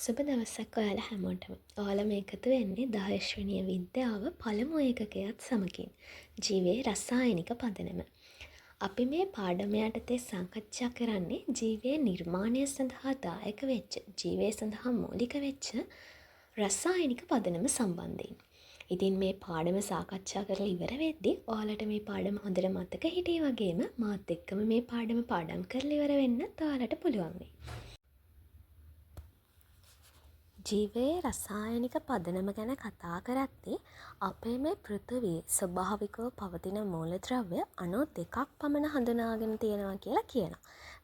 සුබ දවසක් ඔයාලා හැමෝටම. ඔයාලම එකතු වෙන්නේ 10 වෙනි විද්‍යාව පළමු ඒකකයත් සමගින්. ජීවයේ රසායනික පදනම. අපි මේ පාඩම යටතේ සාකච්ඡා කරන්නේ ජීවයේ නිර්මාණය සඳහා දායක වෙච්ච, ජීවය සඳහා මූලික වෙච්ච රසායනික පදනම සම්බන්ධයෙන්. ඉතින් මේ පාඩම සාකච්ඡා කරලා ඉවර වෙද්දී ඔයාලට මේ පාඩම හොඳට මතක හිටියේ වගේම මාත් එක්කම මේ පාඩම් කරලා ඉවර වෙන්නත් ඔයාලට පුළුවන් වෙයි. ජීවයේ රසායනික පදනම ගැන කතා කරද්දී අපේ මේ පෘථිවියේ ස්වභාවිකව පවතින මූලද්‍රව්‍ය අණු දෙකක් පමණ හඳුනාගෙන තියෙනවා කියලා කියනවා.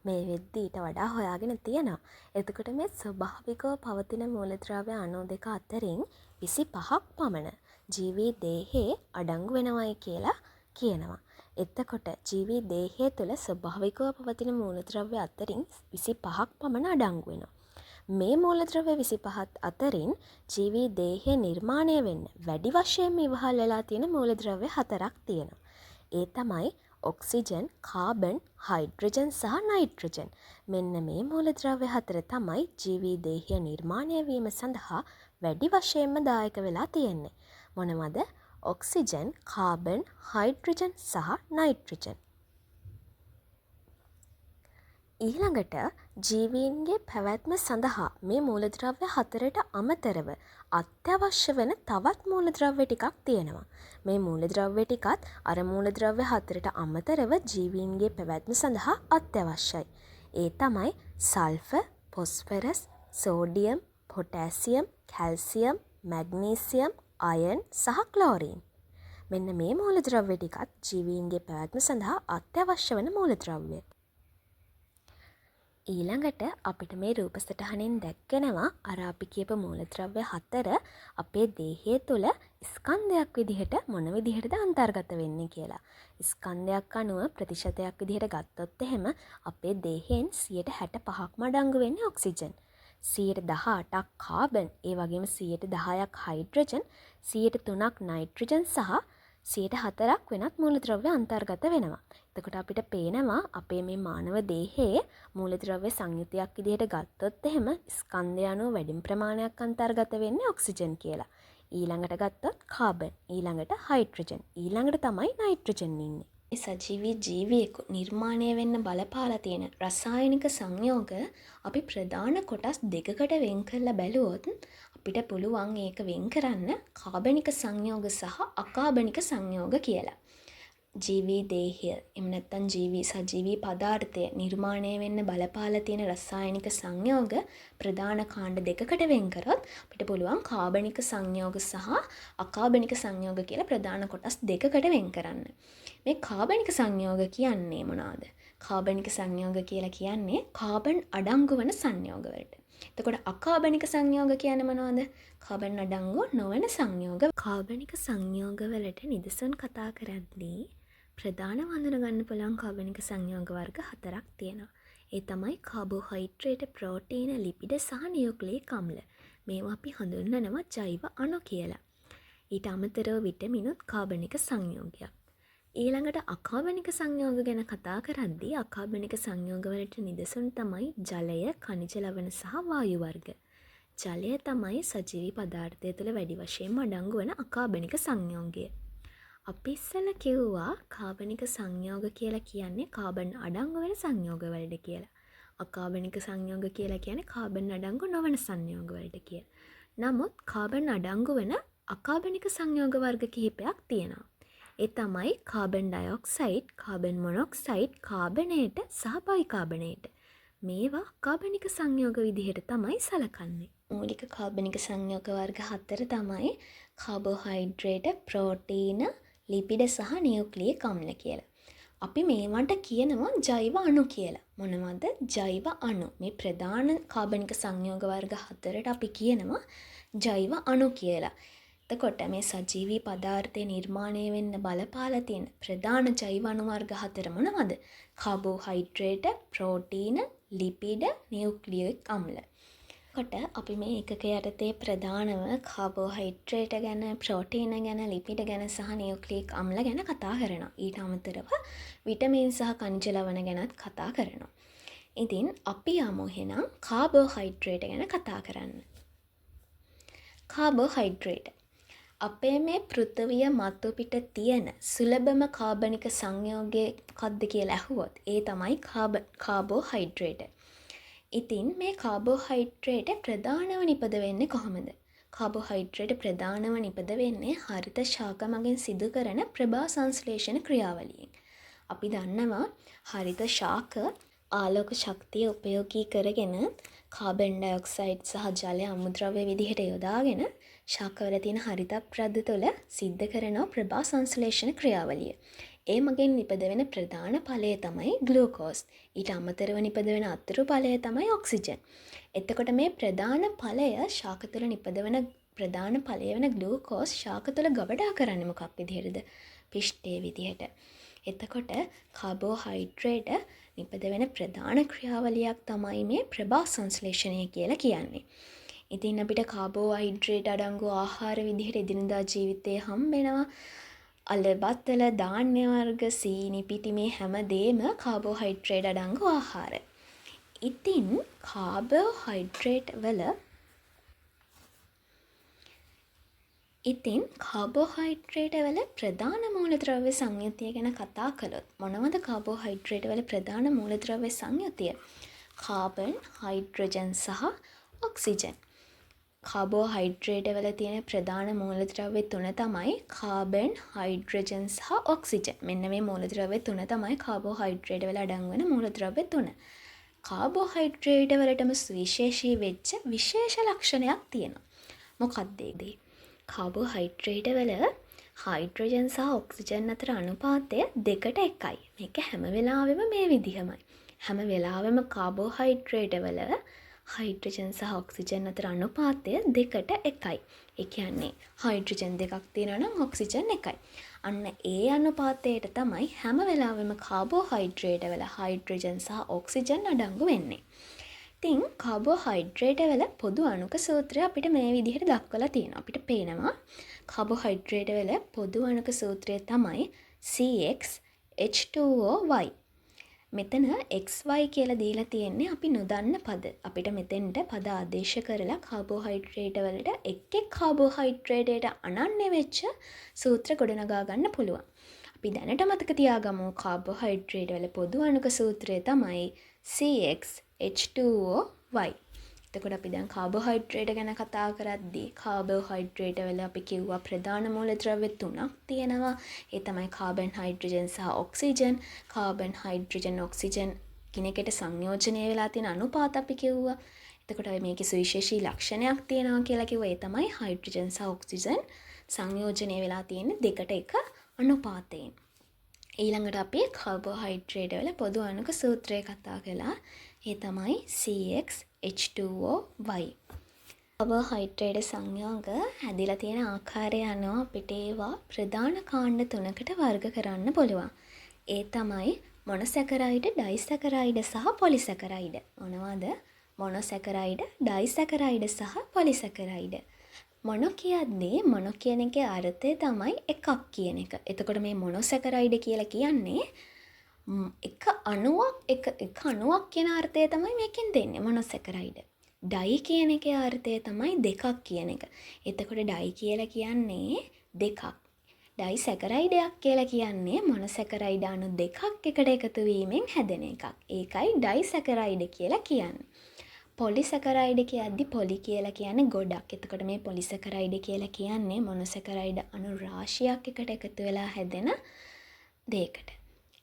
මේ වෙද්දී ඊට වඩා හොයාගෙන තියෙනවා. එතකොට මේ ස්වභාවිකව පවතින මූලද්‍රව්‍ය අණු දෙක අතරින් 25ක් පමණ ජීවී දේහයේ අඩංගු වෙනවයි කියලා කියනවා. එතකොට ජීවී දේහය තුළ ස්වභාවිකව පවතින මූලද්‍රව්‍ය අතරින් 25ක් පමණ අඩංගු වෙනවා. මේ මූලද්‍රව්‍ය 25ත් අතරින් ජීවී දේහය නිර්මාණය වෙන්න වැඩි වශයෙන්ම ඉවහල් වෙලා තියෙන මූලද්‍රව්‍ය 4ක් තියෙනවා. ඒ තමයි ඔක්සිජන්, කාබන්, හයිඩ්‍රජන් සහ නයිට්‍රජන්. මෙන්න මේ මූලද්‍රව්‍ය 4 තමයි ජීවී දේහය නිර්මාණය වීම සඳහා වැඩි වශයෙන්ම දායක වෙලා තියෙන්නේ. මොනවද? ඔක්සිජන්, කාබන්, හයිඩ්‍රජන් සහ නයිට්‍රජන්. ඊළඟට ජීවීන්ගේ පැවැත්ම සඳහා මේ මූලද්‍රව්‍ය 4ට අමතරව අත්‍යවශ්‍ය වෙන තවත් මූලද්‍රව්‍ය ටිකක් තියෙනවා. මේ මූලද්‍රව්‍ය ටිකත් අර මූලද්‍රව්‍ය 4ට අමතරව ජීවීන්ගේ පැවැත්ම සඳහා අත්‍යවශ්‍යයි. ඒ තමයි sulphur, phosphorus, sodium, potassium, calcium, magnesium, iron සහ ක්ලෝරීන්. මෙන්න මේ මූලද්‍රව්‍ය ටිකත් ජීවීන්ගේ පැවැත්ම සඳහා අත්‍යවශ්‍ය වෙන මූලද්‍රව්‍ය. ඊළඟට අපිට මේ රූප සටහනෙන් දැක්කෙනවා අර අපි කියපු මූලද්‍රව්‍ය 4 අපේ දේහය තුළ ස්කන්ධයක් විදිහට මොන විදිහටද අන්තර්ගත වෙන්නේ කියලා. ස්කන්ධයක් අනුව ප්‍රතිශතයක් විදිහට ගත්තොත් එහෙම අපේ දේහෙන් 65%ක්ම අඩංගු වෙන්නේ ඔක්සිජන්. 18%ක් කාබන්, ඒ වගේම 10%ක් හයිඩ්‍රජන්, 3%ක් නයිට්‍රජන් සහ 4%ක් වෙනත් මූලද්‍රව්‍ය අන්තර්ගත වෙනවා. එතකොට අපිට පේනවා අපේ මේ මානව දේහයේ මූලද්‍රව්‍ය සංයුතියක් විදිහට ගත්තොත් එහෙම ස්කන්ධය අනුව වැඩිම ප්‍රමාණයක් අන්තර්ගත වෙන්නේ ඔක්සිජන් කියලා. ඊළඟට ගත්තොත් කාබන්, ඊළඟට හයිඩ්‍රජන්, ඊළඟට තමයි නයිට්‍රජන් ඉන්නේ. මේ සජීවී ජීවියෙකු නිර්මාණය වෙන්න බලපාලා තියෙන රසායනික සංයෝග අපි ප්‍රධාන කොටස් දෙකකට වෙන් කරලා බැලුවොත් අපිට පුළුවන් ඒක වෙන් කරන්න කාබනික සංයෝග සහ අකාබනික සංයෝග කියලා. ජීවී දේහය එහෙම නැත්නම් සජීවී පදාර්ථය නිර්මාණය වෙන්න බලපාලා තියෙන රසායනික සංයෝග ප්‍රධාන කාණ්ඩ දෙකකට වෙන් කරොත් අපිට පුළුවන් කාබනික සංයෝග සහ අකාබනික සංයෝග කියලා ප්‍රධාන කොටස් දෙකකට වෙන් කරන්න. මේ කාබනික සංයෝග කියන්නේ මොනවාද? කාබනික සංයෝග කියලා කියන්නේ කාබන් අඩංගු වන සංයෝග වලට. එතකොට අකාබනික සංයෝග කියන්නේ මොනවද? කාබන් අඩංගු නොවන සංයෝග. කාබනික සංයෝග වලට නිදසුන් කතා කරද්දී ප්‍රධානව හඳුනගන්න පුළුවන් කාබනික සංයෝග වර්ග 4ක් තියෙනවා. ඒ තමයි කාබෝහයිඩ්‍රේට්, ප්‍රෝටීන, ලිපිඩ සහ නියුක්ලියික් අම්ල. මේවා අපි හඳුන්වනවා ජෛව අණු කියලා. ඊට අමතරව විටමිනුත් කාබනික සංයෝගයක්. ඊළඟට අකාබනික සංයෝග ගැන කතා කරද්දී අකාබනික සංයෝග වලට නිදසුන් තමයි ජලය, ಖನಿජ ලවණ සහ වායු වර්ග. ජලය තමයි සජීවී පදාර්ථය තුළ වැඩි වශයෙන්ම අඩංගු වන අකාබනික සංයෝගය. අපි ඉස්සෙල්ලා කිව්වා කාබනික සංයෝග කියලා කියන්නේ කාබන් අඩංගු වෙන සංයෝග වලට කියලා. අකාබනික සංයෝග කියලා කියන්නේ කාබන් අඩංගු නොවන සංයෝග වලට කියලා. නමුත් කාබන් අඩංගු වෙන අකාබනික සංයෝග වර්ග කිහිපයක් තියෙනවා. ඒ තමයි කාබන් ඩයොක්සයිඩ්, කාබන් මොනොක්සයිඩ්, කාබනේට සහ බයිකාබනේට. මේවා කාබනික සංයෝග විදිහට තමයි සලකන්නේ. මූලික කාබනික සංයෝග වර්ග 4 තමයි කාබෝහයිඩ්‍රේට්, ප්‍රෝටීන, ලිපිඩ සහ නියුක්ලියික් අම්ල කියලා. අපි මේවට කියනවා ජෛව අණු කියලා. මොනවද? ජෛව අණු. මේ ප්‍රධාන කාබනික සංයෝග වර්ග 4ට අපි කියනවා ජෛව අණු කියලා. එතකොට මේ සජීවී පදාර්ථය නිර්මාණය වෙන්න බලපාලා තියෙන ප්‍රධාන ජෛව අණු වර්ග 4 මොනවද? කාබෝහයිඩ්‍රේට්, ප්‍රෝටීන, ලිපිඩ, නියුක්ලියික් අම්ල. කොට අපි මේ එකක යටතේ ප්‍රධානව කාබෝහයිඩ්‍රේට් ගැන, ප්‍රෝටීන ගැන, ලිපිඩ ගැන සහ නියුක්ලියික් අම්ල ගැන කතා කරනවා. ඊට අමතරව විටමින් සහ ಖನಿජ ලවණ ගැනත් කතා කරනවා. ඉතින් අපි යමු එහෙනම් කාබෝහයිඩ්‍රේට් ගැන කතා කරන්න. කාබෝහයිඩ්‍රේට් අපේ මේ පෘථිවිය මතු පිට තියෙන සුලභම කාබනික සංයෝගය මොකක්ද කියලා අහුවොත් ඒ තමයි කාබෝහයිඩ්‍රේට්. ඉතින් මේ කාබෝහයිඩ්‍රේට් ප්‍රධානව නිපද වෙන්නේ කොහොමද? කාබෝහයිඩ්‍රේට් ප්‍රධානව නිපද වෙන්නේ හරිත ශාක මගින් සිදු කරන ප්‍රභා සංශ්ලේෂණ ක්‍රියාවලියෙන්. අපි දන්නවා හරිත ශාක ආලෝක ශක්තිය උපයෝගී කරගෙන කාබන් ඩයොක්සයිඩ් සහ ජලය අමුද්‍රව්‍ය විදිහට යොදාගෙන ශාකවල තියෙන හරිත ප්‍රද්ද තුළ සිද්ධ කරන ප්‍රභා සංශ්ලේෂණ ක්‍රියාවලිය. ඒ මගින් නිපද වෙන ප්‍රධාන ඵලය තමයි ග්ලූකෝස්. ඊට අමතරව නිපද වෙන අතුරු ඵලය තමයි ඔක්සිජන්. එතකොට මේ ප්‍රධාන ඵලය ශාක තුළ නිපද වෙන ප්‍රධාන ඵලය වෙන ග්ලූකෝස් ශාක තුළ ගබඩා කරන්නේ මොකක් විදිහටද? පිෂ්ඨයේ විදිහට. එතකොට කාබෝහයිඩ්‍රේට් නිපද වෙන ප්‍රධාන ක්‍රියාවලියක් තමයි මේ ප්‍රභා සංශ්ලේෂණය කියලා කියන්නේ. ඉතින් අපිට කාබෝහයිඩ්‍රේට් අඩංගු ආහාර විදිහට එදිනදා ජීවිතයේ හම්බෙනවා. අලබත්තල, ධාන්‍ය වර්ග, සීනි, පිටි මේ හැමදේම කාබෝහයිඩ්‍රේට් අඩංගු ආහාර. ඉතින් කාබෝහයිඩ්‍රේට් වල ප්‍රධාන මූලද්‍රව්‍ය සංයුතිය ගැන කතා කළොත් මොනවද කාබෝහයිඩ්‍රේට් වල ප්‍රධාන මූලද්‍රව්‍ය සංයුතිය? කාබන්, හයිඩ්‍රජන් සහ ඔක්සිජන්. කාබෝහයිඩ්‍රේට් වල තියෙන ප්‍රධාන මූලද්‍රව්‍ය තුන තමයි කාබන්, හයිඩ්‍රජන් සහ ඔක්සිජන්. මෙන්න මේ මූලද්‍රව්‍ය තුන තමයි කාබෝහයිඩ්‍රේට් වල අඩංගු වෙන මූලද්‍රව්‍ය තුන. කාබෝහයිඩ්‍රේට් වලටම සුවිශේෂී වෙච්ච විශේෂ ලක්ෂණයක් තියෙනවා. මොකක්ද ඒ? කාබෝහයිඩ්‍රේට් වල හයිඩ්‍රජන් සහ ඔක්සිජන් අතර අනුපාතය 2:1. මේක හැම වෙලාවෙම මේ විදිහමයි. හැම වෙලාවෙම කාබෝහයිඩ්‍රේට් වල හයිඩ්‍රජන් සහ ඔක්සිජන් අතර අනුපාතය 2:1. ඒ කියන්නේ හයිඩ්‍රජන් 2ක් තියෙනවා නම් ඔක්සිජන් 1යි. අන්න ඒ අනුපාතයට තමයි හැම වෙලාවෙම කාබෝහයිඩ්‍රේට් වල හයිඩ්‍රජන් සහ ඔක්සිජන් අඩංගු වෙන්නේ. ඉතින් කාබෝහයිඩ්‍රේට් වල පොදු අණුක සූත්‍රය අපිට මේ විදිහට දක්වලා තියෙනවා. අපිට පේනවා කාබෝහයිඩ්‍රේට් වල පොදු අණුක සූත්‍රය තමයි CxH2OY. මෙතන XY කියලා දීලා තියෙන්නේ අපි නොදන්න පද. අපිට මෙතෙන්ට පද ආදේශ කරලා කාබෝහයිඩ්‍රේට් වලට එක් කාබෝහයිඩ්‍රේටයට අනන්‍ය වෙච්ච සූත්‍ර ගොඩනගා ගන්න පුළුවන්. අපි දැනට මතක තියාගමු කාබෝහයිඩ්‍රේට් වල පොදු අණුක සූත්‍රය තමයි CxH2OY. එතකොට අපි දැන් කාබෝහයිඩ්‍රේට් ගැන කතා කරද්දී කාබෝහයිඩ්‍රේට් වල අපි කිව්වා ප්‍රධාන මූලද්‍රව්‍ය තුනක් තියෙනවා. ඒ තමයි කාබන්, හයිඩ්‍රජන් සහ ඔක්සිජන්. කාබන්, හයිඩ්‍රජන්, ඔක්සිජන් කිනෙකට සංයෝජනය වෙලා තියෙන අනුපාත අපි කිව්වා. එතකොට මේකේ සුවිශේෂී ලක්ෂණයක් තියෙනවා කියලා කිව්වා. ඒ තමයි හයිඩ්‍රජන් සහ ඔක්සිජන් සංයෝජනය වෙලා තියෙන 2:1 අනුපාතයෙන්. ඊළඟට අපි කාබෝහයිඩ්‍රේට් වල පොදු අණුක සූත්‍රය කතා කළා. ඒ තමයි CxH2OY. කාබෝහයිඩ්‍රේට් සංයෝග හැදිලා තියෙන ආකාරය අනුව අපිට ඒවා ප්‍රධාන කාණ්ඩ 3කට වර්ග කරන්න පුළුවන්. ඒ තමයි මොනොසැකරයිඩ්, ඩයිසැකරයිඩ් සහ පොලිසැකරයිඩ්. මොනවද? මොනොසැකරයිඩ්, ඩයිසැකරයිඩ් සහ පොලිසැකරයිඩ්. මොනො කියද්දී මොනො කියන එකේ අර්ථය තමයි එකක් කියන එක. එතකොට මේ මොනොසැකරයිඩ් කියලා කියන්නේ එක අණුවක් කියන අර්ථය තමයි මේකෙන් දෙන්නේ මොනොසැකරයිඩ්. ඩයි කියන එකේ අර්ථය තමයි දෙකක් කියන එක. එතකොට ඩයි කියලා කියන්නේ දෙකක්. ඩයිසැකරයිඩයක් කියලා කියන්නේ මොනොසැකරයිඩ් අණු දෙකක් එකට එකතු වීමෙන් හැදෙන එකක්. ඒකයි ඩයිසැකරයිඩ් කියලා කියන්නේ. පොලිසැකරයිඩ් කියද්දි පොලි කියලා කියන්නේ ගොඩක්. එතකොට මේ පොලිසැකරයිඩ් කියලා කියන්නේ මොනොසැකරයිඩ් අණු රාශියක් එකට එකතු වෙලා හැදෙන දෙයකට.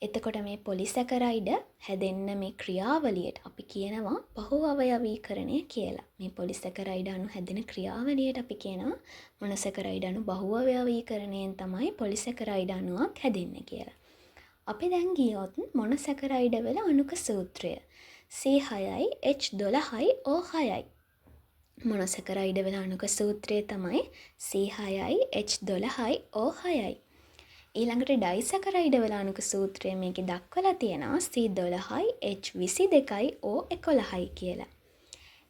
එතකොට මේ පොලිසැකරයිඩ් හැදෙන්න මේ ක්‍රියාවලියට අපි කියනවා බහු අවයවීකරණය කියලා. මේ පොලිසැකරයිඩ් අණු හැදෙන ක්‍රියාවලියට අපි කියනවා මොනොසැකරයිඩ් අණු බහු අවයවීකරණයෙන් තමයි පොලිසැකරයිඩ් අණුවක් හැදෙන්නේ කියලා. අපි දැන් ගියොත් මොනොසැකරයිඩ් වල අණුක සූත්‍රය C6යි H12යි O6යි. මොනොසැකරයිඩ් වල අණුක සූත්‍රය තමයි C6යි H12යි O6යි. ඊළඟට ඩයිසැකරයිඩ් වල අණුක සූත්‍රය මේකේ දක්වලා තියෙනවා C12යි H22යි O11යි කියලා.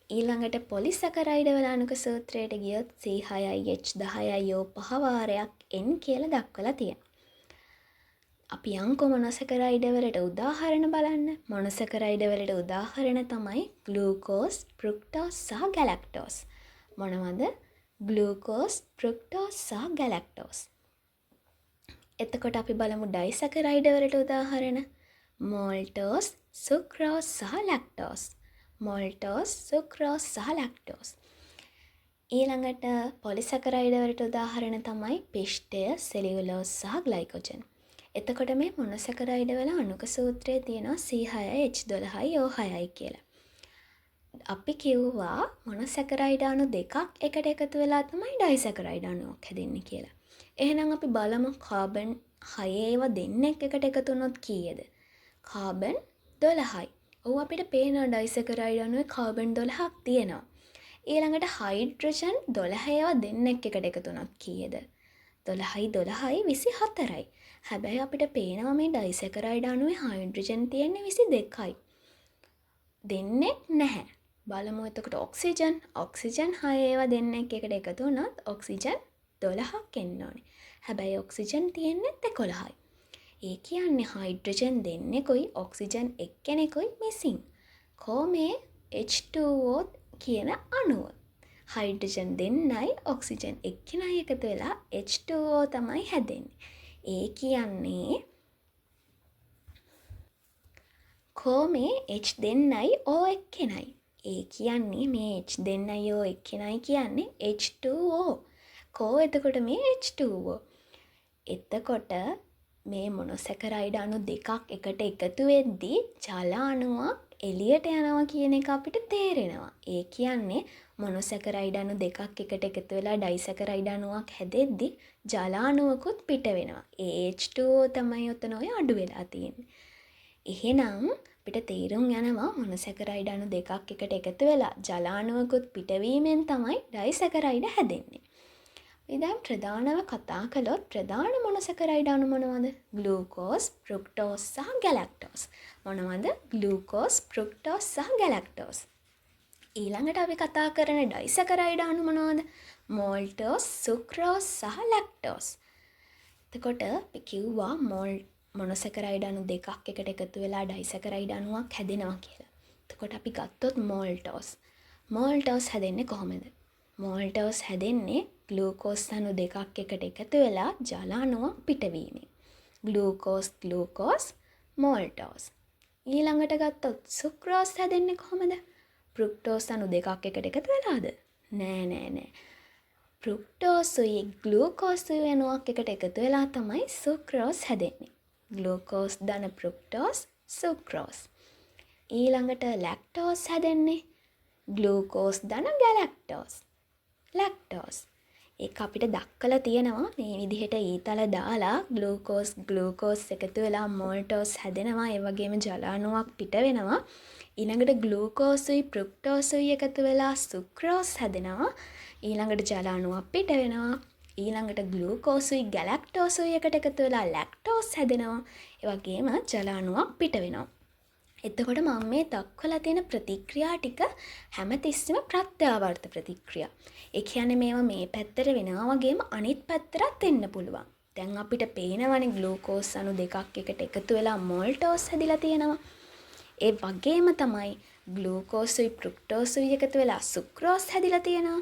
ඊළඟට පොලිසැකරයිඩ් වල අණුක සූත්‍රයට ගියොත් C6යි H10යි O5 වාරයක් N කියලා දක්වලා තියෙනවා. අපි යංකෝ මොනොසැකරයිඩ් වලට උදාහරණ බලන්න. මොනොසැකරයිඩ් වලට උදාහරණ තමයි ග්ලූකෝස්, ෆ්‍රුක්ටෝස් සහ ගැලැක්ටෝස්. මොනවද? ග්ලූකෝස්, ෆ්‍රුක්ටෝස් සහ ගැලැක්ටෝස්. එතකොට අපි බලමු ඩයිසැකරයිඩ් වලට උදාහරණ. මෝල්ටෝස්, සුක්‍රෝස් සහ ලැක්ටෝස්. මෝල්ටෝස්, සුක්‍රෝස් සහ ලැක්ටෝස්. ඊළඟට පොලිසැකරයිඩ් වලට උදාහරණ තමයි පිෂ්ඨය, සෙලියුලෝස් සහ ග්ලයිකෝජන්. එතකොට මේ මොනොසැකරයිඩ් වල අණුක සූත්‍රයේ තියෙනවා C6H12O6 කියලා. අපි කිව්වා මොනොසැකරයිඩ් අණු දෙකක් එකට එකතු වෙලා තමයි ඩයිසැකරයිඩ් අණුවක් හැදෙන්නේ කියලා. එහෙනම් අපි බලමු කාබන් 6 ඒවා දෙන්නෙක් එකට එකතු වුණොත් කීයද? කාබන් 12යි. ඔව් අපිට පේනවා ඩයිසැකරයිඩ් අණුවේ කාබන් 12ක් තියෙනවා. ඊළඟට හයිඩ්‍රජන් 12 ඒවා දෙන්නෙක් එකට එකතු වුණොත් කීයද? 12යි 12යි 24යි. හැබැයි අපිට පේනවා මේ ඩයිසැකරයිඩ් අණුවේ හයිඩ්‍රජන් තියෙන්නේ 22යි. දෙන්නෙක් නැහැ. බලමු එතකොට ඔක්සිජන්. ඔක්සිජන් 6 ඒවා දෙන්නෙක් එකට එකතු වුණොත් ඔක්සිජන් 12ක් එන්න ඕනේ. හැබැයි ඔක්සිජන් තියෙන්නේ 11යි. ඒ කියන්නේ හයිඩ්‍රජන් දෙන්නෙකුයි ඔක්සිජන් එක්කෙනෙකුයි මිසින්. කොහොමේ H2O කියන අණුව. හයිඩ්‍රජන් දෙන්නයි ඔක්සිජන් එක්කෙනයි එකතු වෙලා H2O තමයි හැදෙන්නේ. ඒ කියන්නේ කොහොමේ H දෙන්නයි O එක්කෙනයි. ඒ කියන්නේ මේ H දෙන්නයි O එක්කෙනයි කියන්නේ H2O. කෝ එතකොට මේ H2O. එතකොට මේ මොනොසැකරයිඩ් අණු දෙකක් එකට එකතු වෙද්දී ජල අණුවක් එළියට යනවා කියන එක අපිට තේරෙනවා. ඒ කියන්නේ මොනොසැකරයිඩ් අණු දෙකක් එකට එකතු වෙලා ඩයිසැකරයිඩ් අණුවක් හැදෙද්දී ජල අණුවකුත් පිට වෙනවා. ඒ H2O තමයි උතන ඔය අඩු වෙලා තියෙන්නේ. එහෙනම් අපිට තේරුම් යනවා මොනොසැකරයිඩ් අණු දෙකක් එකට එකතු වෙලා ජල අණුවකුත් පිටවීමෙන් තමයි ඩයිසැකරයිඩ් හැදෙන්නේ. ඉතින් ප්‍රධානව කතා කළොත් ප්‍රධාන මොනොසැකරයිඩ් අණු මොනවද? ග්ලූකෝස්, ෆ්‍රුක්ටෝස් සහ ගැලැක්ටෝස්. මොනවද? ග්ලූකෝස්, ෆ්‍රුක්ටෝස් සහ ගැලැක්ටෝස්. ඊළඟට අපි කතා කරන ඩයිසැකරයිඩ් අණු මොනවද? මෝල්ටෝස්, සුක්‍රෝස් සහ ලැක්ටෝස්. එතකොට අපි කිව්වා මොනොසැකරයිඩ් අණු දෙකක් එකට එකතු වෙලා ඩයිසැකරයිඩ් අණුවක් හැදෙනවා කියලා. එතකොට අපි ගත්තොත් මෝල්ටෝස්. මෝල්ටෝස් හැදෙන්නේ කොහොමද? මෝල්ටෝස් හැදෙන්නේ ග්ලූකෝස් අණු දෙකක් එකට එකතු වෙලා ජල අණුවක් පිටවීමෙන්. ග්ලූකෝස් මෝල්ටෝස්. ඊළඟට ගත්තොත් සුක්‍රෝස් හැදෙන්නේ කොහොමද? ෆ්‍රුක්ටෝස් අණු දෙකක් එකට එකතු වෙලාද? නෑ. ෆ්‍රුක්ටෝසුයි ග්ලූකෝසුයි අණුවක් එකට එකතු වෙලා තමයි සුක්‍රෝස් හැදෙන්නේ. ග්ලූකෝස් ධන ෆ්‍රුක්ටෝස් සුක්‍රෝස්. ඊළඟට ලැක්ටෝස් හැදෙන්නේ ග්ලූකෝස් ධන ගැලැක්ටෝස්. ලැක්ටෝස්. ඒක අපිට දක්කලා තියෙනවා මේ විදිහට ඊතල දාලා ග්ලූකෝස් එකතු වෙලා මෝල්ටෝස් හැදෙනවා. ඒ වගේම ජල අණුවක් පිට වෙනවා. ඊළඟට ග්ලූකෝසුයි ෆ්‍රුක්ටෝසුයි එකතු වෙලා සුක්‍රෝස් හැදෙනවා. ඊළඟට ජල අණුවක් පිට වෙනවා. ඊළඟට ග්ලූකෝසුයි ගැලැක්ටෝසුයි එකට එකතු වෙලා ලැක්ටෝස් හැදෙනවා. ඒ වගේම ජල අණුවක් පිට වෙනවා. එතකොට මම මේ දක්වලා තියෙන ප්‍රතික්‍රියා ටික හැමතිස්සෙම ප්‍රත්‍යාවර්ත ප්‍රතික්‍රියා. ඒ කියන්නේ මේවා මේ පැත්තට වෙනවා වගේම අනිත් පැත්තටත් එන්න පුළුවන්. දැන් අපිට පේනවනේ ග්ලූකෝස් අණු දෙකක් එකට එකතු වෙලා මෝල්ටෝස් හැදිලා තියෙනවා. ඒ වගේම තමයි ග්ලූකෝසුයි ෆ්‍රුක්ටෝසුයි එකතු වෙලා සුක්‍රෝස් හැදිලා තියෙනවා.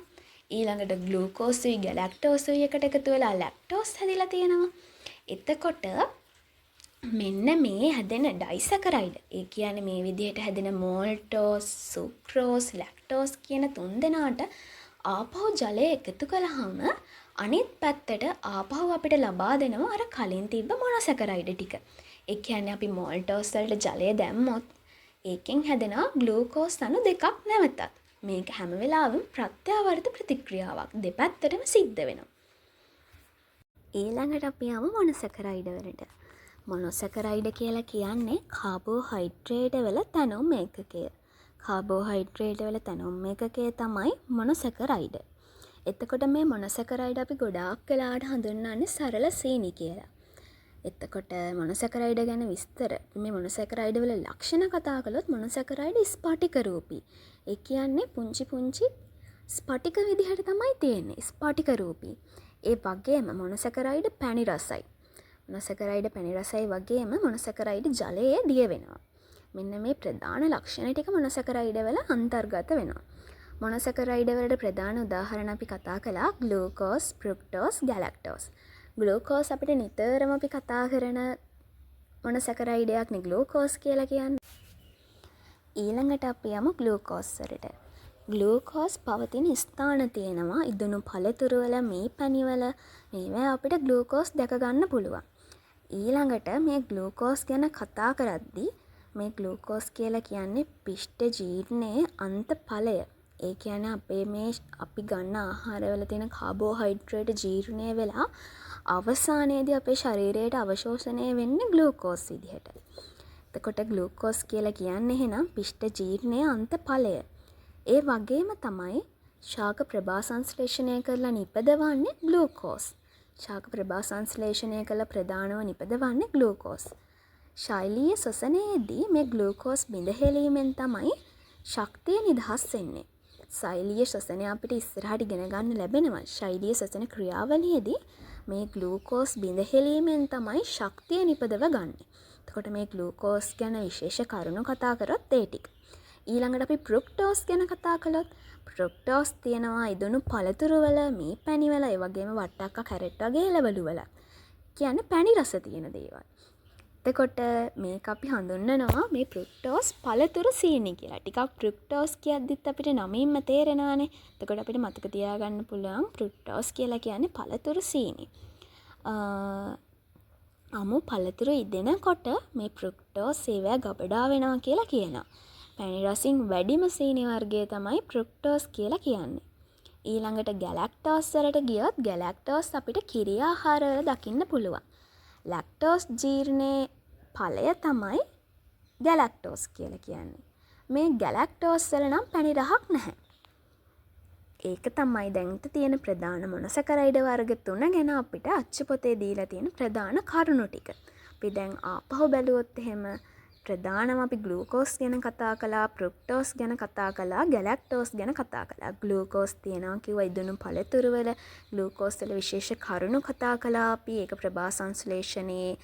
ඊළඟට ග්ලූකෝසුයි ගැලැක්ටෝසුයි එකට එකතු වෙලා ලැක්ටෝස් හැදිලා තියෙනවා. එතකොට මෙන්න මේ හැදෙන ඩයිසැකරයිඩ්. ඒ කියන්නේ මේ විදිහට හැදෙන මෝල්ටෝස්, සුක්‍රෝස්, ලැක්ටෝස් කියන තුන් දෙනාට ආපහු ජලය එකතු කළාම අනිත් පැත්තට ආපහු අපිට ලබා දෙනවා අර කලින් තිබ්බ මොනොසැකරයිඩ් ටික. ඒ කියන්නේ අපි මෝල්ටෝස් වලට ජලය දැම්මොත් ඒකෙන් හැදෙනවා ග්ලූකෝස් අණු දෙකක් නැවතත්. මේක හැම වෙලාවෙම ප්‍රත්‍යාවර්ත ප්‍රතික්‍රියාවක්. දෙපැත්තටම සිද්ධ වෙනවා. ඊළඟට අපි යමු මොනොසැකරයිඩ් වලට. මොනොසැකරයිඩ් කියලා කියන්නේ කාබෝහයිඩ්‍රේට් වල තැනුම් ඒකකය. කාබෝහයිඩ්‍රේට් වල තැනුම් ඒකකය තමයි මොනොසැකරයිඩ්. එතකොට මේ මොනොසැකරයිඩ් අපි ගොඩාක් වෙලාවට හඳුන්වන්නේ සරල සීනි කියලා. එතකොට මොනොසැකරයිඩ් ගැන විස්තර මේ මොනොසැකරයිඩ් වල ලක්ෂණ කතා කළොත් මොනොසැකරයිඩ් ස්ෆටික රූපී. ඒ කියන්නේ පුංචි ස්ෆටික විදිහට තමයි තියෙන්නේ. ස්ෆටික රූපී. ඒ වගේම මොනොසැකරයිඩ් පැණි රසයි. මොනොසැකරයිඩ් පැණි රසයි වගේම මොනොසැකරයිඩ් ජලයේ දිය වෙනවා. මෙන්න මේ ප්‍රධාන ලක්ෂණ ටික මොනොසැකරයිඩ් වල අන්තර්ගත වෙනවා. මොනොසැකරයිඩ් වලට ප්‍රධාන උදාහරණ අපි කතා කළා ග්ලූකෝස්, ෆ්‍රුක්ටෝස්, ගැලැක්ටෝස්. ග්ලූකෝස් අපිට නිතරම අපි කතා කරන මොනොසැකරයිඩයක් නේ ග්ලූකෝස් කියලා කියන්නේ. ඊළඟට අපි යමු ග්ලූකෝස් වලට. ග්ලූකෝස් පවතින ස්ථාන තියෙනවා ඉදුණු පළතුරු වල, මේ පැණි වල. මේවා අපිට ග්ලූකෝස් දැක ගන්න පුළුවන්. ඊළඟට මේ ග්ලූකෝස් ගැන කතා කරද්දී මේ ග්ලූකෝස් කියලා කියන්නේ පිෂ්ඨ ජීර්ණයේ අන්තඵලය. ඒ කියන්නේ අපේ මේ අපි ගන්න ආහාරවල තියෙන කාබෝහයිඩ්‍රේට් ජීර්ණය වෙලා අවසානයේදී අපේ ශරීරයට අවශෝෂණය වෙන්නේ ග්ලූකෝස් විදිහට. එතකොට ග්ලූකෝස් කියලා කියන්නේ එහෙනම් පිෂ්ඨ ජීර්ණයේ අන්තඵලය. ඒ වගේම තමයි ශාක ප්‍රභාසංශ්ලේෂණය කරලා නිපදවන්නේ ග්ලූකෝස්. ශාක ප්‍රභාසංශ්ලේෂණය කළ ප්‍රධානව නිපදවන්නේ ග්ලූකෝස්. ශෛලීය ශ්වසනයේදී මේ ග්ලූකෝස් බිඳ හෙලීමෙන් තමයි ශක්තිය නිදහස් වෙන්නේ. ශෛලීය ශ්වසනය අපිට ඉස්සරහට ඉගෙන ගන්න ලැබෙනවා. ශෛලීය ශ්වසන ක්‍රියාවලියේදී මේ ග්ලූකෝස් බිඳ හෙලීමෙන් තමයි ශක්තිය නිපදව ගන්න. එතකොට මේ ග්ලූකෝස් ගැන විශේෂ කරුණු කතා කරොත් ඒ ටික. ඊළඟට අපි ෆ්‍රුක්ටෝස් ගැන කතා කළොත් ෆ්‍රුක්ටෝස් තියෙනවා ඉදුණු පළතුරු වල, මේ පැණි වල, ඒ වගේම වට්ටක්ක, කැරට් වගේ එළවලු වල. කියන්නේ පැණි රස තියෙන දේවල්. එතකොට මේක අපි හඳුන්වනවා මේ ෆ්‍රුක්ටෝස් පළතුරු සීනි කියලා. ටිකක් ෆ්‍රුක්ටෝස් කියද්දිත් අපිට නමින්ම තේරෙනවානේ. එතකොට අපිට මතක තියාගන්න පුළුවන් ෆ්‍රුක්ටෝස් කියලා කියන්නේ පළතුරු සීනි. අමු පළතුරු ඉදෙනකොට මේ ෆ්‍රුක්ටෝස් ඒවා ගබඩා වෙනවා කියලා කියනවා. පැණි රසින් වැඩිම සීනි වර්ගය තමයි ෆ්‍රුක්ටෝස් කියලා කියන්නේ. ඊළඟට ගැලැක්ටෝස් වලට ගියොත් ගැලැක්ටෝස් අපිට කිරි ආහාර වල දකින්න පුළුවන්. ලැක්ටෝස් ජීර්ණයේ ඵලය තමයි ගැලැක්ටෝස් කියලා කියන්නේ. මේ ගැලැක්ටෝස් වල නම් පැණි රහක් නැහැ. ඒක තමයි දැන් තියෙන ප්‍රධාන මොනොසැකරයිඩ් වර්ග 3 ගැන අපිට අච්චු පොතේ දීලා තියෙන ප්‍රධාන කරුණු ටික. අපි දැන් ආපහු බැලුවොත් එහෙම ප්‍රධානම අපි ග්ලූකෝස් ගැන කතා කළා, ෆ්‍රුක්ටෝස් ගැන කතා කළා, ගැලැක්ටෝස් ගැන කතා කළා. ග්ලූකෝස් තියෙනවා කිව්වා ඉදුණු පළතුරු වල. ග්ලූකෝස් වල විශේෂ කරුණු කතා කළා අපි. ඒක ප්‍රභාසංශ්ලේෂණයේ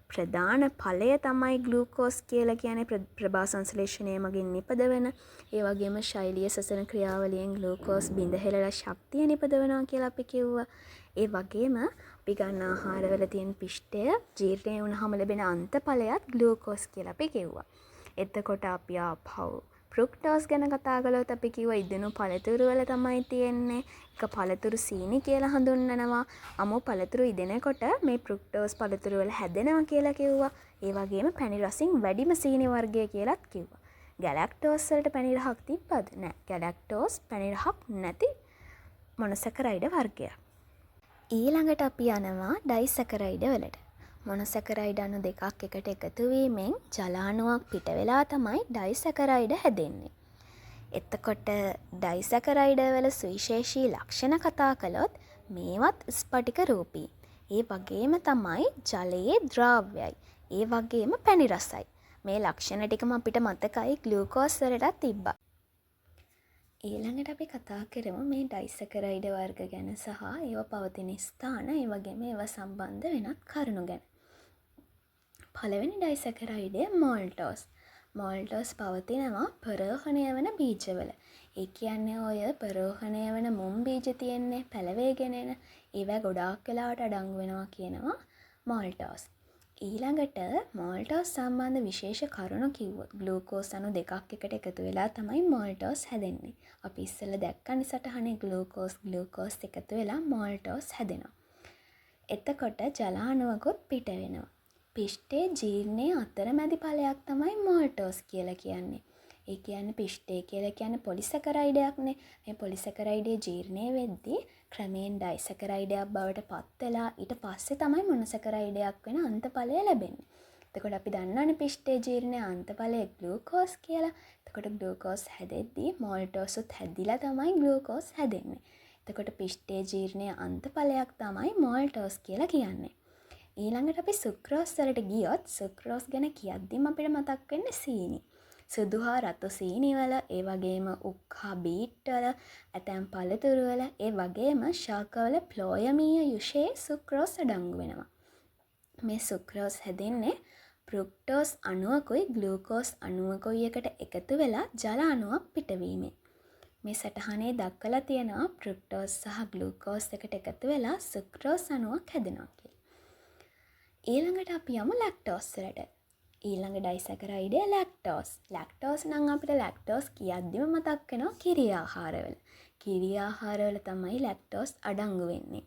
ප්‍රධාන ඵලය තමයි ග්ලූකෝස් කියලා කියන්නේ. ප්‍රභාසංශ්ලේෂණය මගින් නිපදවන. ඒ වගේම ශෛලීය ශ්වසන ක්‍රියාවලියෙන් ග්ලූකෝස් බිඳ හෙලලා ශක්තිය නිපදවනවා කියලා අපි කිව්වා. ඒ වගේම අපි ගන්න ආහාරවල තියෙන පිෂ්ඨය ජීර්ණය වුණාම ලැබෙන අන්තඵලයත් ග්ලූකෝස් කියලා අපි කිව්වා. එතකොට අපි ආපහු ෆ්‍රුක්ටෝස් ගැන කතා කළොත් අපි කිව්වා ඉදුණු පළතුරු වල තමයි තියෙන්නේ. ඒක පළතුරු සීනි කියලා හඳුන්වනවා. අමු පළතුරු ඉදෙනකොට මේ ෆ්‍රුක්ටෝස් පළතුරු වල හැදෙනවා කියලා කිව්වා. ඒ වගේම පැණි රසින් වැඩිම සීනි වර්ගය කියලාත් කිව්වා. ගැලැක්ටෝස් වලට පැණි රහක් තිබ්බද? නැහැ. ගැලැක්ටෝස් පැණි රහක් නැති මොනොසැකරයිඩ් වර්ගයක්. ඊළඟට අපි යනවා ඩයිසැකරයිඩ් වලට. මොනොසැකරයිඩ් අණු දෙකක් එකට එකතු වීමෙන් ජල අණුවක් පිට වෙලා තමයි ඩයිසැකරයිඩ් හැදෙන්නේ. එතකොට ඩයිසැකරයිඩ් වල සුවිශේෂී ලක්ෂණ කතා කළොත් මේවත් ස්පටික රූපී. ඒ වගේම තමයි ජලයේ ද්‍රාව්‍යයි. ඒ වගේම පැණි රසයි. මේ ලක්ෂණ ටිකම අපිට මතකයි ග්ලූකෝස් වලටත් තිබ්බා. ඊළඟට අපි කතා කරමු මේ ඩයිසැකරයිඩ් වර්ග ගැන සහ ඒවා පවතින ස්ථාන, ඒ වගේම ඒවා සම්බන්ධ වෙනත් කරුණු ගැන. පළවෙනි ඩයිසැකරයිඩය මෝල්ටෝස්. මෝල්ටෝස් පවතිනවා පරෝහණය වන බීජවල. ඒ කියන්නේ ඔය පරෝහණය වන මුම් බීජ තියෙන්නේ පැලවේගෙන එන. ඒවා ගොඩාක් වෙලාවට අඩංගු වෙනවා කියනවා මෝල්ටෝස්. ඊළඟට මෝල්ටෝස් සම්බන්ධ විශේෂ කරුණු කිව්වොත් ග්ලූකෝස් අණු දෙකක් එකට එකතු වෙලා තමයි මෝල්ටෝස් හැදෙන්නේ. අපි ඉස්සෙල්ලා දැක්කනේ සටහනේ ග්ලූකෝස් එකතු වෙලා මෝල්ටෝස් හැදෙනවා. එතකොට ජල අණුවකුත් පිට වෙනවා. පිෂ්ඨයේ ජීර්ණයේ අතරමැදි ඵලයක් තමයි මෝල්ටෝස් කියලා කියන්නේ. ඒ කියන්නේ පිෂ්ඨය කියලා කියන්නේ පොලිසැකරයිඩයක්නේ. මේ පොලිසැකරයිඩයේ ජීර්ණය වෙද්දී ක්‍රමයෙන් ඩයිසැකරයිඩයක් බවට පත් වෙලා ඊට පස්සේ තමයි මොනොසැකරයිඩයක් වෙන අන්තඵලය ලැබෙන්නේ. එතකොට අපි දන්නවනේ පිෂ්ඨයේ ජීර්ණයේ අන්තඵලය ග්ලූකෝස් කියලා. එතකොට ග්ලූකෝස් හැදෙද්දී මෝල්ටෝස් හැදිලා තමයි ග්ලූකෝස් හැදෙන්නේ. එතකොට පිෂ්ඨයේ ජීර්ණයේ අන්තඵලයක් තමයි මෝල්ටෝස් කියලා කියන්නේ. ඊළඟට අපි සුක්‍රෝස් වලට ගියොත් සුක්‍රෝස් ගැන කියද්දිම අපිට මතක් වෙන්නේ සීනි. සුදු හා රතු සීනි වල, ඒ වගේම උක් හා බීට් වල, ඇතැම් පළතුරු වල, ඒ වගේම ශාකවල ප්ලෝයමීය යුෂයේ සුක්‍රෝස් අඩංගු වෙනවා. මේ සුක්‍රෝස් හැදෙන්නේ ෆ්‍රුක්ටෝස් අණුවකුයි ග්ලූකෝස් අණුවකුයි එකට එකතු වෙලා ජල අණුවක් පිටවීමෙන්. මේ සටහනේ දක්වලා තියෙනවා ෆ්‍රුක්ටෝස් සහ ග්ලූකෝස් එකට එකතු වෙලා සුක්‍රෝස් අණුවක් හැදෙනවා කියලා. ඊළඟට අපි යමු ලැක්ටෝස් වලට. ඊළඟ ඩයිසැකරයිඩය ලැක්ටෝස්. ලැක්ටෝස් නම් අපිට ලැක්ටෝස් කියද්දිම මතක් වෙනවා කිරි ආහාරවල. කිරි ආහාරවල තමයි ලැක්ටෝස් අඩංගු වෙන්නේ.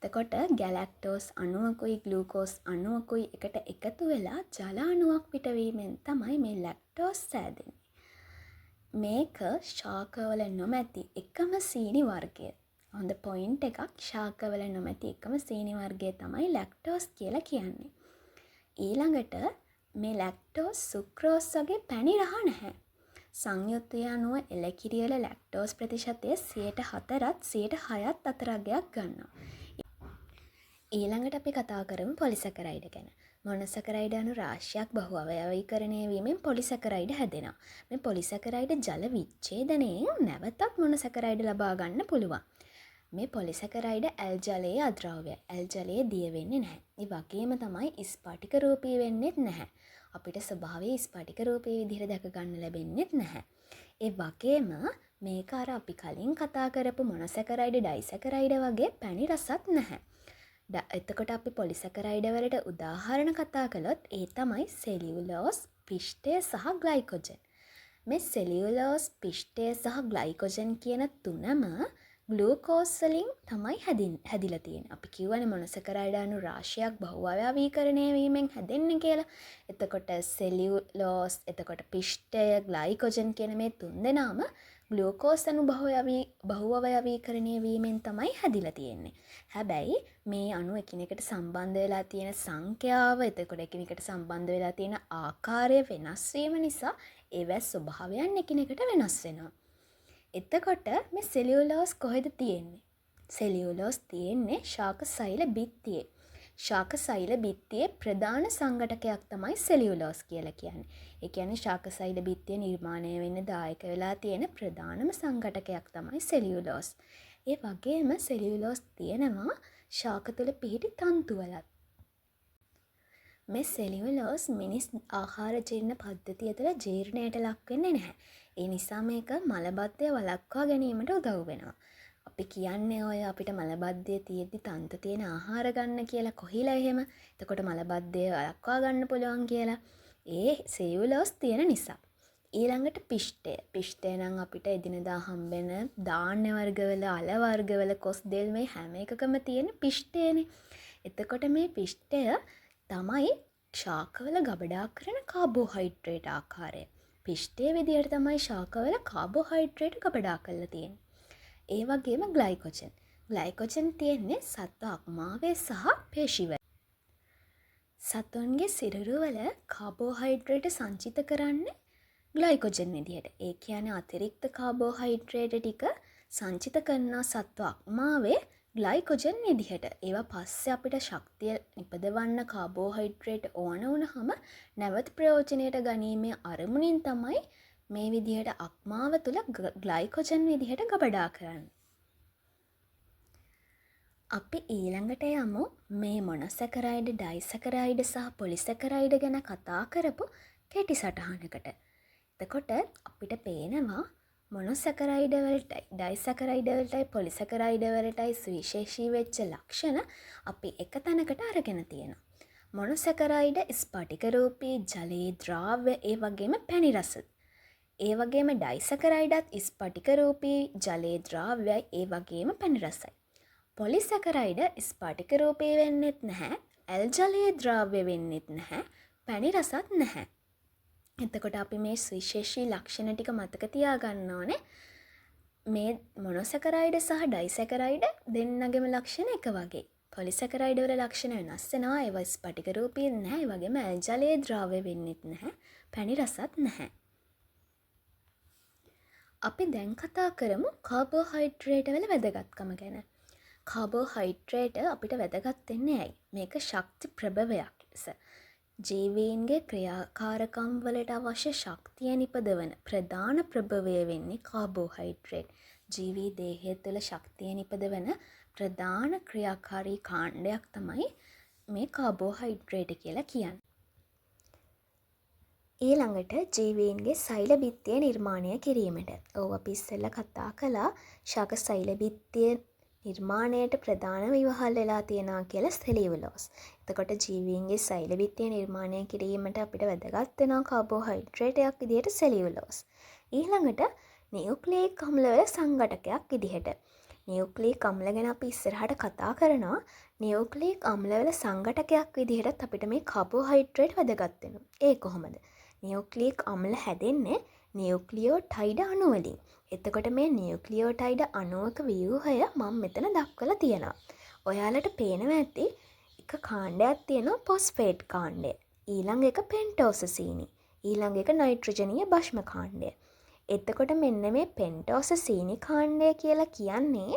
එතකොට ගැලැක්ටෝස් අණුවකුයි ග්ලූකෝස් අණුවකුයි එකට එකතු වෙලා ජල අණුවක් පිටවීමෙන් තමයි මේ ලැක්ටෝස් හැදෙන්නේ. මේක ශාකවල නොමැති එකම සීනි වර්ගය. හොඳ පොයින්ට් එකක්. ශාකවල නොමැති එකම සීනි වර්ගය තමයි ලැක්ටෝස් කියලා කියන්නේ. ඊළඟට මේ ලැක්ටෝස් සුක්‍රෝස් වගේ පැණි රහ නැහැ. සංයුත්තය අනුව එළකිරිවල ලැක්ටෝස් ප්‍රතිශතය 4%ත් 6%ත් අතරගයක් ගන්නවා. ඊළඟට අපි කතා කරමු පොලිසැකරයිඩ ගැන. මොනොසැකරයිඩ අණු රාශියක් බහු අවයවීකරණය වීමෙන් පොලිසැකරයිඩ හැදෙනවා. මේ පොලිසැකරයිඩ ජල විච්ඡේදනයෙන් නැවතත් මොනොසැකරයිඩ ලබා ගන්න පුළුවන්. මේ පොලිසැකරයිඩ ඇල් ජලයේ අද්‍රව්‍යයි. ඇල් ජලයේ දිය වෙන්නේ නැහැ. ඒ වගේම තමයි ස්ෆටික රූපී වෙන්නේත් නැහැ. අපිට ස්වභාවයේ ස්ෆටික රූපී විදිහට දැක ගන්න ලැබෙන්නේත් නැහැ. ඒ වගේම මේක අර අපි කලින් කතා කරපු මොනොසැකරයිඩ ඩයිසැකරයිඩ වගේ පැණි රසත් නැහැ. එතකොට අපි පොලිසැකරයිඩ වලට උදාහරණ කතා කළොත් ඒ තමයි සෙලියුලෝස්, පිෂ්ඨය සහ ග්ලයිකොජන්. මේ සෙලියුලෝස්, පිෂ්ඨය සහ ග්ලයිකොජන් කියන තුනම ග්ලූකෝස් වලින් තමයි හැදිලා තියෙන්නේ. අපි කියවනේ මොනොසැකරයිඩ අණු රාශියක් බහුඅවයවීකරණය වීමෙන් හැදෙන්නේ කියලා. එතකොට සෙලියුලෝස්, එතකොට පිෂ්ඨය, ග්ලයිකොජන් කියන මේ තුන්දෙනාම ග්ලූකෝස් අණු බහුඅවයවීකරණය වීමෙන් තමයි හැදිලා තියෙන්නේ. හැබැයි මේ අණු එකිනෙකට සම්බන්ධ වෙලා තියෙන සංඛ්‍යාව, එතකොට එකිනෙකට සම්බන්ධ වෙලා තියෙන ආකාරය වෙනස් වීම නිසා ඒවැ ස්වභාවයන් එකිනෙකට වෙනස් වෙනවා. එතකොට මේ සෙලියුලෝස් කොහෙද තියෙන්නේ? සෙලියුලෝස් තියෙන්නේ ශාක සෛල බිත්තියේ. ශාක සෛල බිත්තියේ ප්‍රධාන සංඝටකයක් තමයි සෙලියුලෝස් කියලා කියන්නේ. ඒ කියන්නේ ශාක සෛල බිත්තිය නිර්මාණය වෙන්න දායක වෙලා තියෙන ප්‍රධානම සංඝටකයක් තමයි සෙලියුලෝස්. ඒ වගේම සෙලියුලෝස් තියෙනවා ශාක තුළ පිහිටි තන්තුවලත්. මේ සෙලියුලෝස් මිනිස් ආහාර ජීර්ණ පද්ධතිය තුළ ජීර්ණයට ලක් වෙන්නේ නැහැ. ඒ නිසා මේක මලබද්ධය වළක්වා ගැනීමට උදව් වෙනවා. අපි කියන්නේ ඔය අපිට මලබද්ධය තියෙද්දි තන්ත තියෙන ආහාර ගන්න කියලා කොහිලා එහෙම. එතකොට මලබද්ධය වළක්වා ගන්න පුළුවන් කියලා. ඒ සෙලියුලෝස් තියෙන නිසා. ඊළඟට පිෂ්ඨය. පිෂ්ඨය නම් අපිට එදිනදා හම්බෙන ධාන්‍ය වර්ගවල, අල වර්ගවල, කොස් දෙල් මේ හැම එකකම තියෙන පිෂ්ඨයනේ. එතකොට මේ පිෂ්ඨය තමයි ශාකවල ගබඩා කරන කාබෝහයිඩ්‍රේට් ආකාරය. පිෂ්ඨයේ විදියට තමයි ශාකවල කාබෝහයිඩ්‍රේට් ගබඩා කරලා තියෙන්නේ. ඒ වගේම ග්ලයිකොජන්. ග්ලයිකොජන් තියෙන්නේ සත්ව අක්මාවේ සහ පේශිවල. සතුන්ගේ සිරුරු වල කාබෝහයිඩ්‍රේට් සංචිත කරන්නේ ග්ලයිකොජන් විදියට. ඒ කියන්නේ අතිරික්ත කාබෝහයිඩ්‍රේට් ටික සංචිත කරන සත්ව අක්මාවේ ග්ලයිකොජන් විදිහට. ඒවා පස්සේ අපිට ශක්තිය නිපදවන්න කාබෝහයිඩ්‍රේට් ඕන වුණාම නැවත ප්‍රයෝජනයට ගැනීමේ අරමුණින් තමයි මේ විදිහට අක්මාව තුල ග්ලයිකොජන් විදිහට ගබඩා කරන්නේ. අපි ඊළඟට යමු මේ මොනොසැකරයිඩ්, ඩයිසැකරයිඩ් සහ පොලිසැකරයිඩ් ගැන කතා කරපු කෙටි සටහනකට. එතකොට අපිට පේනවා මොනොසැකරයිඩ වලටයි, ඩයිසැකරයිඩ වලටයි, පොලිසැකරයිඩ වලටයි සුවිශේෂී වෙච්ච ලක්ෂණ අපි එක තැනකට අරගෙන තියෙනවා. මොනොසැකරයිඩ ස්ෆටික රූපී, ජලයේ ද්‍රාව්‍ය, ඒ වගේම පැණි රස. ඒ වගේම ඩයිසැකරයිඩත් ස්ෆටික රූපී, ජලයේ ද්‍රාව්‍යයි, ඒ වගේම පැණි රසයි. පොලිසැකරයිඩ ස්ෆටික රූපී වෙන්නෙත් නැහැ, ඇල් ජලයේ ද්‍රාව්‍ය වෙන්නෙත් නැහැ, පැණි රසත් නැහැ. එතකොට අපි මේ සුවිශේෂී ලක්ෂණ ටික මතක තියාගන්න ඕනේ. මේ මොනොසැකරයිඩ සහ ඩයිසැකරයිඩ දෙන්නගේම ලක්ෂණ එක වගේ. පොලිසැකරයිඩ වල ලක්ෂණ වෙනස් වෙනවා. ඒවා ස්ෆටික රූපී නැහැ. ඒ වගේම ඇල් ජලයේ ද්‍රාව්‍ය වෙන්නෙත් නැහැ. පැණි රසත් නැහැ. අපි දැන් කතා කරමු කාබෝහයිඩ්‍රේට් වල වැදගත්කම ගැන. කාබෝහයිඩ්‍රේට් අපිට වැදගත් වෙන්නේ ඇයි? මේක ශක්ති ප්‍රභවයක් ලෙස. ජීවීන්ගේ ක්‍රියාකාරකම් වලට අවශ්‍ය ශක්තිය නිපදවන ප්‍රධාන ප්‍රභවය වෙන්නේ කාබෝහයිඩ්‍රේට්. ජීවී දේහය තුළ ශක්තිය නිපදවන ප්‍රධාන ක්‍රියාකාරී කාණ්ඩයක් තමයි මේ කාබෝහයිඩ්‍රේට් කියලා කියන්නේ. ඊළඟට ජීවීන්ගේ සෛල බිත්තිය නිර්මාණය කිරීමට. ඔව් අපි ඉස්සෙල්ලා කතා කළා ශාක සෛල බිත්තිය නිර්මාණයට ප්‍රධානම ඉවහල් වෙලා තියෙනවා කියලා සෙලියුලෝස්. එතකොට ජීවීන්ගේ සෛල බිත්තිය නිර්මාණය කිරීමට අපිට වැදගත් වෙනවා කාබෝහයිඩ්‍රේට් එකක් විදිහට සෙලියුලෝස්. ඊළඟට නියුක්ලියික් අම්ලවල සංඝටකයක් විදිහට. නියුක්ලියික් අම්ල ගැන අපි ඉස්සරහට කතා කරනවා. නියුක්ලියික් අම්ලවල සංඝටකයක් විදිහටත් අපිට මේ කාබෝහයිඩ්‍රේට් වැදගත් වෙනවා. ඒ කොහොමද? නියුක්ලියික් අම්ල හැදෙන්නේ නියුක්ලියෝටයිඩ අණු වලින්. එතකොට මේ නියුක්ලියෝටයිඩ අණුවක ව්‍යුහය මම මෙතන දක්වලා තියෙනවා. ඔයාලට පේනවා ඇති එක කාණ්ඩයක් තියෙනවා ෆොස්ෆේට් කාණ්ඩය. ඊළඟ එක පෙන්ටෝසසීනි. ඊළඟ එක නයිට්‍රජනීය භෂ්ම කාණ්ඩය. එතකොට මෙන්න මේ පෙන්ටෝසසීනි කාණ්ඩය කියලා කියන්නේ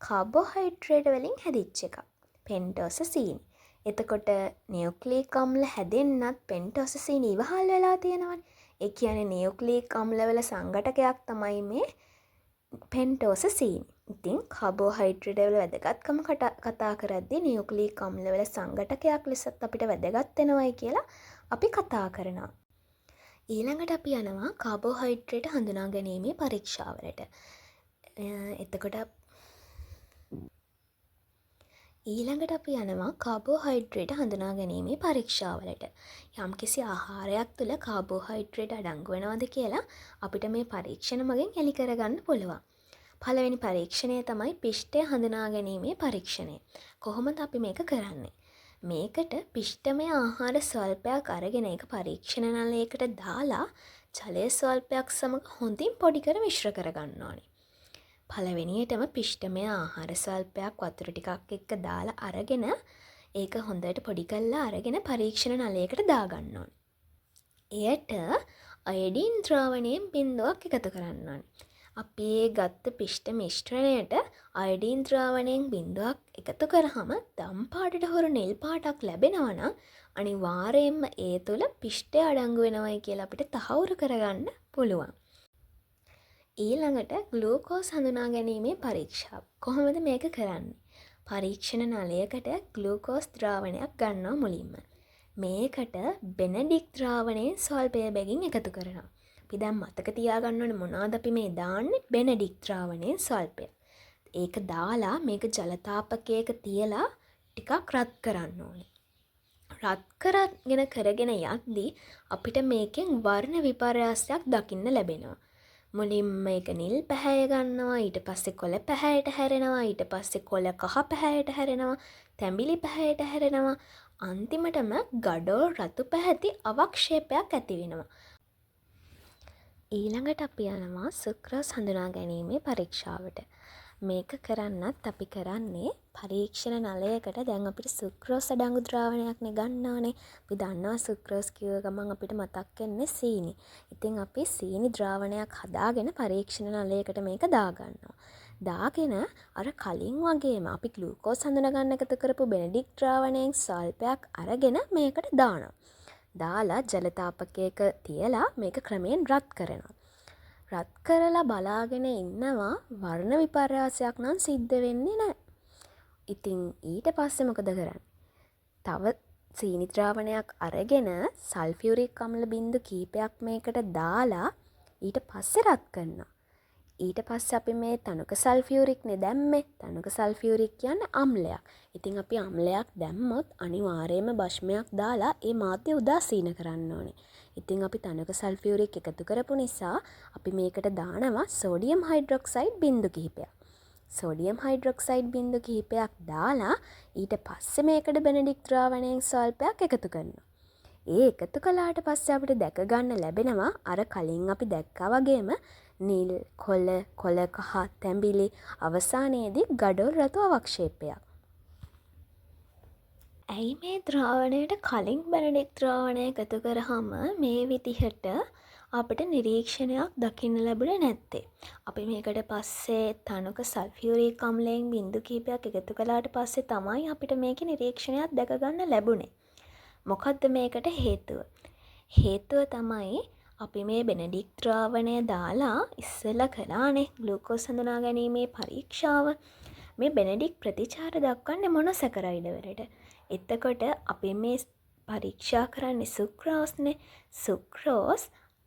කාබෝහයිඩ්‍රේට් වලින් හැදිච්ච එකක්. පෙන්ටෝසසීනි. එතකොට නියුක්ලියික් අම්ල හැදෙන්නත් පෙන්ටෝසසීනි ඉවහල් වෙලා තියෙනවනේ. ඒ කියන්නේ නියුක්ලියික් අම්ලවල සංඝටකයක් තමයි මේ පෙන්ටෝසසීනි. ඉතින් කාබෝහයිඩ්‍රේට් වල වැදගත්කම කතා කරද්දී නියුක්ලියික් අම්ලවල සංඝටකයක් ලෙසත් අපිට වැදගත් වෙනවයි කියලා අපි කතා කරනවා. ඊළඟට අපි යනවා කාබෝහයිඩ්‍රේට් හඳුනා ගැනීමේ පරීක්ෂාවලට. ඊළඟට අපි යනවා කාබෝහයිඩ්‍රේට් හඳුනා ගැනීමේ පරීක්ෂාවලට. යම්කිසි ආහාරයක් තුළ කාබෝහයිඩ්‍රේට් අඩංගු වෙනවද කියලා අපිට මේ පරීක්ෂණ මගින් එළි කරගන්න පුළුවන්. පළවෙනි පරීක්ෂණය තමයි පිෂ්ඨය හඳුනා ගැනීමේ පරීක්ෂණය. කොහොමද අපි මේක කරන්නේ? මේකට පිෂ්ඨමය ආහාර ස්වල්පයක් අරගෙන ඒක පරීක්ෂණ නලයකට දාලා ජලය ස්වල්පයක් සමග හොඳින් පොඩි කර මිශ්‍ර කරගන්න ඕනේ. පළවෙනියටම පිෂ්ඨමය ආහාර ස්වල්පයක් වතුර ටිකක් එක්ක දාලා අරගෙන ඒක හොඳට පොඩි කරලා අරගෙන පරීක්ෂණ නලයකට දාගන්න ඕනේ. එයට අයඩින් ද්‍රාවණයෙන් බිඳුවක් එකතු කරන්න ඕනේ. අපි ඒ ගත්ත පිෂ්ඨ මිශ්‍රණයට අයඩින් ද්‍රාවණයෙන් බිඳුවක් එකතු කරාම දම් පාටට හොරු නිල් පාටක් ලැබෙනවා නම් අනිවාර්යයෙන්ම ඒ තුල පිෂ්ඨය අඩංගු වෙනවයි කියලා අපිට තහවුරු කරගන්න පුළුවන්. ඊළඟට ග්ලූකෝස් හඳුනා ගැනීමේ පරීක්ෂාව. කොහොමද මේක කරන්නේ? පරීක්ෂණ නලයකට ග්ලූකෝස් ද්‍රාවණයක් ගන්නවා මුලින්ම. මේකට බෙනඩික් ද්‍රාවණයෙන් ස්වල්පය බැගින් එකතු කරනවා. අපි දැන් මතක තියාගන්න ඕනේ මොනවද අපි මේ දාන්නේ? බෙනඩික් ද්‍රාවණයෙන් ස්වල්පය. ඒක දාලා මේක ජල තාපකයක තියලා ටිකක් රත් කරන්න ඕනේ. රත් කරගෙන යද්දී අපිට මේකෙන් වර්ණ විපර්යාසයක් දකින්න ලැබෙනවා. මුලින්ම මේක නිල් පැහැය ගන්නවා, ඊට පස්සේ කොළ පැහැයට හැරෙනවා, ඊට පස්සේ කොළ කහ පැහැයට හැරෙනවා, තැඹිලි පැහැයට හැරෙනවා, අන්තිමටම ගඩොල් රතු පැහැති අවක්ෂේපයක් ඇති වෙනවා. ඊළඟට අපි යනවා සුක්‍රෝස් හඳුනා ගැනීමේ පරීක්ෂාවට. මේක කරන්නත් අපි කරන්නේ පරීක්ෂණ නලයකට දැන් අපිට සුක්‍රෝස් අඩංගු ද්‍රාවණයක් නේ ගන්නවානේ. අපි දන්නවා සුක්‍රෝස් කියව ගමන් අපිට මතක් වෙන්නේ සීනි. ඉතින් අපි සීනි ද්‍රාවණයක් හදාගෙන පරීක්ෂණ නලයකට මේක දාගන්නවා. දාගෙන අර කලින් වගේම අපි ග්ලූකෝස් හඳුනා ගන්න එකතු කරපු බෙනඩික් ද්‍රාවණයෙන් ස්වල්පයක් අරගෙන මේකට දානවා. දාලා ජල තාපකයක තියලා මේක ක්‍රමයෙන් රත් කරනවා. රත් කරලා බලාගෙන ඉන්නවා වර්ණ විපර්යාසයක් නම් සිද්ධ වෙන්නේ නැහැ. ඉතින් ඊට පස්සේ මොකද කරන්නේ? තව සීනි ද්‍රාවණයක් අරගෙන සල්ෆියුරික් අම්ල බිංදු කීපයක් මේකට දාලා ඊට පස්සේ රත් කරනවා. ඊට පස්සේ අපි මේ තනුක සල්ෆියුරික් නේ දැම්මේ. තනුක සල්ෆියුරික් කියන්නේ අම්ලයක්. ඉතින් අපි අම්ලයක් දැම්මොත් අනිවාර්යයෙන්ම භෂ්මයක් දාලා ඒ මාධ්‍ය උදාසීන කරන්න ඕනේ. ඉතින් අපි තනුක සල්ෆියුරික් එකතු කරපු නිසා අපි මේකට දානවා සෝඩියම් හයිඩ්‍රොක්සයිඩ් බිංදු කිහිපයක්. සෝඩියම් හයිඩ්‍රොක්සයිඩ් බිංදු කිහිපයක් දාලා ඊට පස්සේ මේකට බෙනඩික් ද්‍රාවණයෙන් ස්වල්පයක් එකතු කරනවා. ඒ එකතු කළාට පස්සේ අපිට දැක ගන්න ලැබෙනවා අර කලින් අපි දැක්කා වගේම නිල්, කොළ කහ, තැඹිලි අවසානයේදී ගඩොල් රතු අවක්ෂේපයක්. ඇයි මේ ද්‍රාවණයට කලින් බෙනඩික් ද්‍රාවණය එකතු කරාම මේ විදිහට අපිට නිරීක්ෂණයක් දකින්න ලැබුණේ නැත්තේ? අපි මේකට පස්සේ තනුක සල්ෆියුරික් අම්ලයෙන් බිංදු කිහිපයක් එකතු කළාට පස්සේ තමයි අපිට මේකේ නිරීක්ෂණයක් දැක ගන්න ලැබුණේ. මොකද්ද මේකට හේතුව? හේතුව තමයි අපි මේ බෙනඩික් ද්‍රාවණය දාලා ඉස්සෙල්ලා කළානේ ග්ලූකෝස් හඳුනා ගැනීමේ පරීක්ෂාව. මේ බෙනඩික් ප්‍රතිචාර දක්වන්නේ මොන සැකරයිඩ් වලට? එතකොට අපි මේ පරීක්ෂා කරන්නේ සුක්‍රෝස්නේ. සුක්‍රෝස්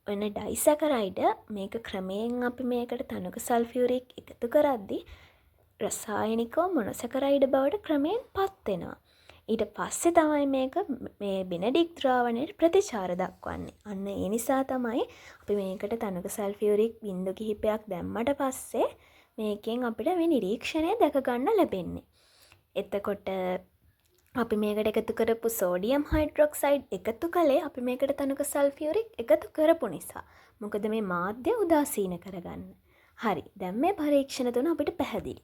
වෙන ඩයිසැකරයිඩ් මේක ක්‍රමයෙන් අපි මේකට තනක සල්ෆියුරික් එකතු කරද්දී රසායනිකව මොනොසැකරයිඩ් බවට ක්‍රමයෙන් පත් වෙනවා. ඊට පස්සේ තමයි මේක මේ බෙනඩික් ද්‍රාවණයට ප්‍රතිචාර දක්වන්නේ. අන්න ඒ නිසා තමයි අපි මේකට තනක සල්ෆියුරික් බිංදු කිහිපයක් දැම්මට පස්සේ මේකෙන් අපිට මේ නිරීක්ෂණය දැක ගන්න ලැබෙන්නේ. එතකොට අපි මේකට එකතු කරපු සෝඩියම් හයිඩ්‍රොක්සයිඩ් එකතු කළේ අපි මේකට තනක සල්ෆියුරික් එකතු කරපු නිසා. මොකද මේ මාධ්‍ය උදාසීන කරගන්න. හරි. දැන් මේ පරීක්ෂණ තුන අපිට පැහැදිලි.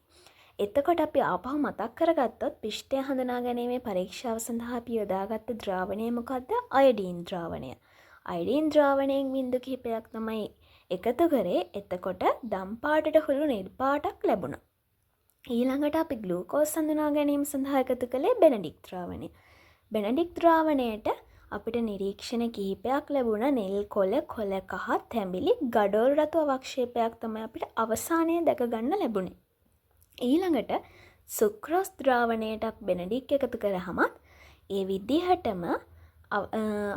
එතකොට අපි ආපහු මතක් කරගත්තොත් පිෂ්ඨය හඳුනා ගැනීමේ පරීක්ෂාව සඳහා අපි යොදාගත්ත ද්‍රාවණය මොකද්ද? අයඩීන් ද්‍රාවණය. අයඩීන් ද්‍රාවණයෙන් බිංදු කිහිපයක් තමයි එකතු කරේ. එතකොට දම් පාටට හුළු නිල් පාටක් ලැබුණා. ඊළඟට අපි ග්ලූකෝස් හඳුනා ගැනීම සඳහා එකතු කළේ බෙනඩික් ද්‍රාවණය. බෙනඩික් ද්‍රාවණයට අපිට නිරීක්ෂණ කිහිපයක් ලැබුණ. නිල් කොළ, කොළ කහ, තැඹිලි, ගඩොල් රතු අවක්ෂේපයක් තමයි අපිට අවසානයේ දැක ගන්න ලැබුණේ. ඊළඟට සුක්‍රෝස් ද්‍රාවණයට බෙනඩික් එකතු කරාමත් ඒ විදිහටම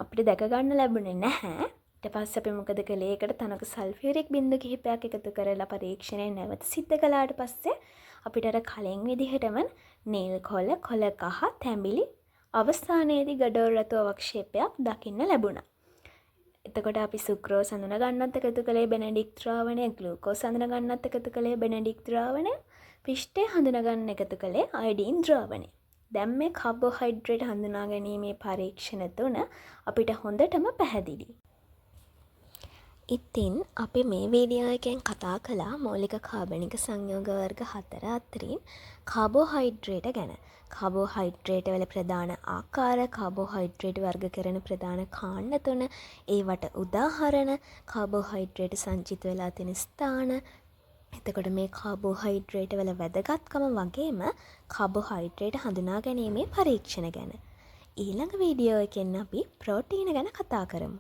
අපිට දැක ගන්න ලැබුණේ නැහැ. ඊට පස්සේ අපි මොකද කළේ? ඒකට තනක සල්ෆියුරික් බිංදු කිහිපයක් එකතු කරලා පරීක්ෂණය නැවත සිද්ධ කළාට පස්සේ අපිට අර කලින් විදිහටම නිල් කොළ, කොළ කහ, තැඹිලි අවස්ථානයේදී ගඩොල් රතු අවක්ෂේපයක් දකින්න ලැබුණා. එතකොට අපි සුක්‍රෝස් හඳුනා ගන්නත් එකතු කළේ බෙනඩික් ද්‍රාවණය, ග්ලූකෝස් හඳුනා ගන්නත් එකතු කළේ බෙනඩික් ද්‍රාවණය, පිෂ්ඨය හඳුනා ගන්න එකතු කළේ අයඩීන් ද්‍රාවණය. දැන් මේ කාබෝහයිඩ්‍රේට් හඳුනා ගැනීමේ පරීක්ෂණ තුන අපිට හොඳටම පැහැදිලි. ඉතින් අපි මේ වීඩියෝ එකෙන් කතා කළා මූලික කාබනික සංයෝග වර්ග 4 අතරින් කාබෝහයිඩ්‍රේට ගැන. කාබෝහයිඩ්‍රේට වල ප්‍රධාන ආකාර, කාබෝහයිඩ්‍රේට වර්ග කරන ප්‍රධාන කාණ්ඩ තුන, ඒවට උදාහරණ, කාබෝහයිඩ්‍රේට සංචිත වෙලා තියෙන ස්ථාන, එතකොට මේ කාබෝහයිඩ්‍රේට වල වැදගත්කම වගේම කාබෝහයිඩ්‍රේට හඳුනා ගැනීමේ පරීක්ෂණ ගැන. ඊළඟ වීඩියෝ එකෙන් අපි ප්‍රෝටීන ගැන කතා කරමු.